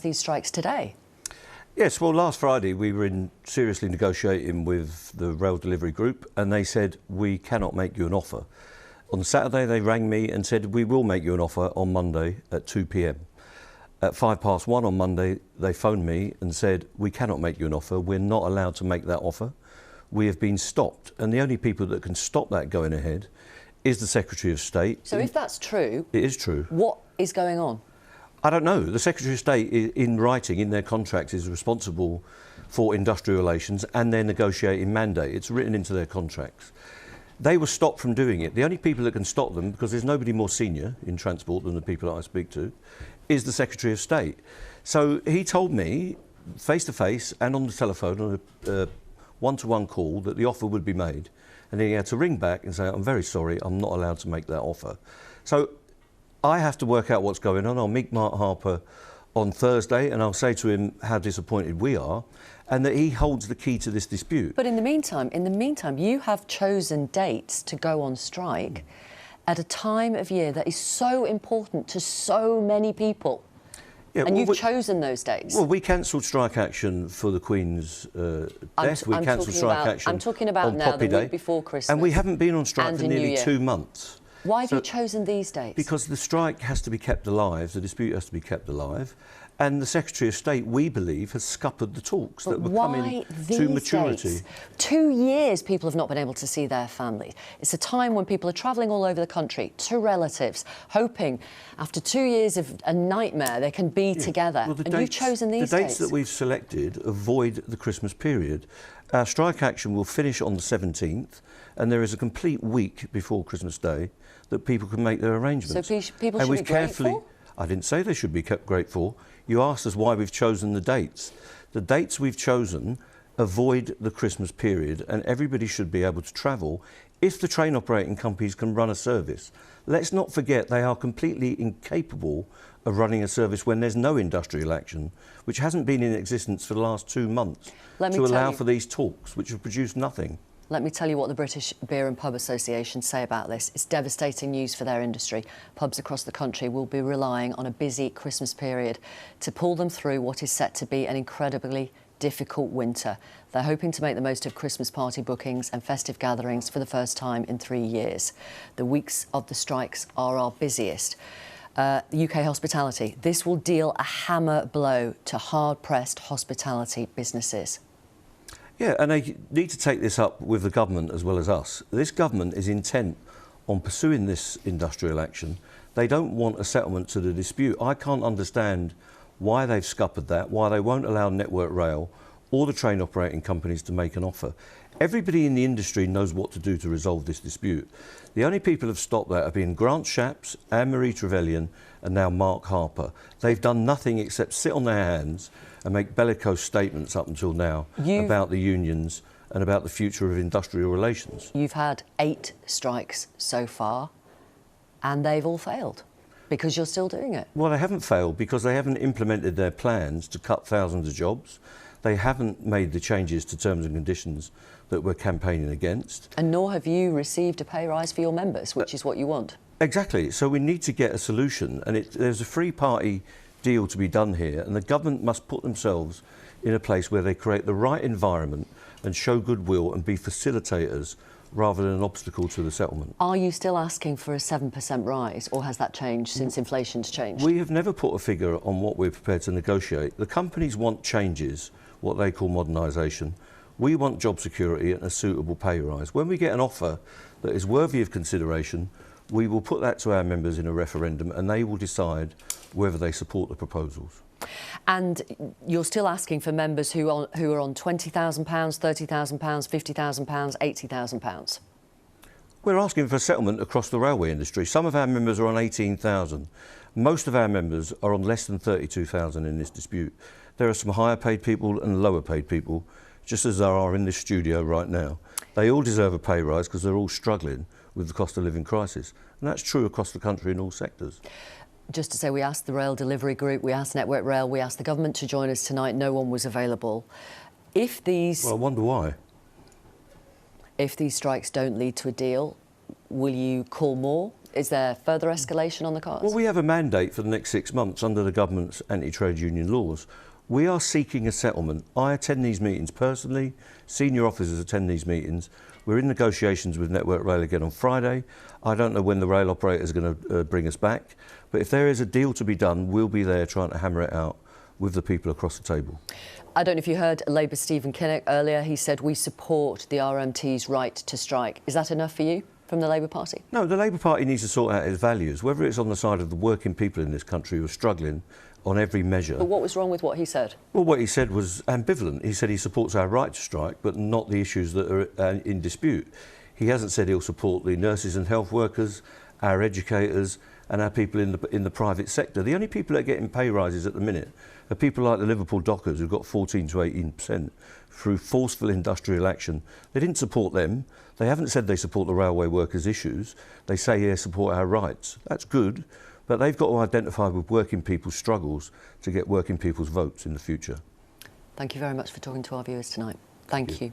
these strikes today? Yes, well, last Friday we were seriously negotiating with the rail delivery group, and they said, we cannot make you an offer. On Saturday they rang me and said, we will make you an offer on Monday at 2 p.m. At 1:05 on Monday, they phoned me and said, we cannot make you an offer. We're not allowed to make that offer. We have been stopped. And the only people that can stop that going ahead is the Secretary of State. So if that's true... It is true. What is going on? I don't know. The Secretary of State, in writing, in their contracts, is responsible for industrial relations and their negotiating mandate. It's written into their contracts. They were stopped from doing it. The only people that can stop them, because there's nobody more senior in transport than the people that I speak to, is the Secretary of State. So he told me, face-to-face and on the telephone, on a one-to-one call, that the offer would be made. And then he had to ring back and say, I'm very sorry, I'm not allowed to make that offer. So I have to work out what's going on. I'll meet Mark Harper on Thursday and I'll say to him how disappointed we are and that he holds the key to this dispute. But in the meantime, you have chosen dates to go on strike at a time of year that is so important to so many people. Yeah, and you've chosen those dates. Well, we cancelled strike action for the Queen's death. We cancelled strike action I'm talking about on now, Poppy the Day. week before Christmas. And we haven't been on strike for nearly 2 months. Why have you chosen these dates? Because the strike has to be kept alive, the dispute has to be kept alive, and the Secretary of State, we believe, has scuppered the talks that were coming to maturity. Dates? 2 years people have not been able to see their family. It's a time when people are travelling all over the country to relatives, hoping after 2 years of a nightmare they can be together. Well, and you've chosen these dates. The dates that we've selected avoid the Christmas period. Our strike action will finish on the 17th, and there is a complete week before Christmas Day that people can make their arrangements. So people should be grateful? I didn't say they should be kept grateful. You asked us why we've chosen the dates. The dates we've chosen avoid the Christmas period, and everybody should be able to travel if the train operating companies can run a service. Let's not forget they are completely incapable of running a service when there's no industrial action, which hasn't been in existence for the last 2 months, to allow for these talks, which have produced nothing. Let me tell you what the British Beer and Pub Association say about this. It's devastating news for their industry. Pubs across the country will be relying on a busy Christmas period to pull them through what is set to be an incredibly difficult winter. They're hoping to make the most of Christmas party bookings and festive gatherings for the first time in 3 years. The weeks of the strikes are our busiest. UK hospitality. This will deal a hammer blow to hard-pressed hospitality businesses. Yeah, and they need to take this up with the government as well as us. This government is intent on pursuing this industrial action. They don't want a settlement to the dispute. I can't understand why they've scuppered that, why they won't allow Network Rail or the train operating companies to make an offer. Everybody in the industry knows what to do to resolve this dispute. The only people who have stopped that have been Grant Shapps, Anne-Marie Trevelyan and now Mark Harper. They've done nothing except sit on their hands and make bellicose statements up until now about the unions and about the future of industrial relations. You've had 8 strikes so far and they've all failed because you're still doing it. Well, they haven't failed because they haven't implemented their plans to cut thousands of jobs. They haven't made the changes to terms and conditions that we're campaigning against. And nor have you received a pay rise for your members, which is what you want. Exactly. So we need to get a solution, and there's a three-party deal to be done here, and the government must put themselves in a place where they create the right environment and show goodwill and be facilitators rather than an obstacle to the settlement. Are you still asking for a 7% rise, or has that changed since inflation's changed? We have never put a figure on what we're prepared to negotiate. The companies want changes, what they call modernisation. We want job security and a suitable pay rise. When we get an offer that is worthy of consideration, we will put that to our members in a referendum and they will decide whether they support the proposals. And you're still asking for members who are on £20,000, £30,000, £50,000, £80,000? We're asking for a settlement across the railway industry. Some of our members are on 18,000. Most of our members are on less than 32,000 in this dispute. There are some higher paid people and lower paid people, just as there are in this studio right now. They all deserve a pay rise because they're all struggling with the cost of living crisis. And that's true across the country in all sectors. Just to say, we asked the Rail Delivery Group, we asked Network Rail, we asked the government to join us tonight. No one was available. If these... Well, I wonder why. If these strikes don't lead to a deal, will you call more? Is there further escalation on the cards? Well, we have a mandate for the next 6 months under the government's anti-trade union laws. We are seeking a settlement. I attend these meetings personally. Senior officers attend these meetings. We're in negotiations with Network Rail again on Friday. I don't know when the rail operator is going to bring us back. But if there is a deal to be done, we'll be there trying to hammer it out with the people across the table. I don't know if you heard Labour's Stephen Kinnock earlier. He said, we support the RMT's right to strike. Is that enough for you from the Labour Party? No, the Labour Party needs to sort out its values, whether it's on the side of the working people in this country who are struggling on every measure. But what was wrong with what he said? Well, what he said was ambivalent. He said he supports our right to strike, but not the issues that are in dispute. He hasn't said he'll support the nurses and health workers, our educators and our people in the private sector. The only people that are getting pay rises at the minute are people like the Liverpool dockers who've got 14 to 18% through forceful industrial action. They didn't support them. They haven't said they support the railway workers' issues. They say they support our rights. That's good, but they've got to identify with working people's struggles to get working people's votes in the future. Thank you very much for talking to our viewers tonight. Thank you.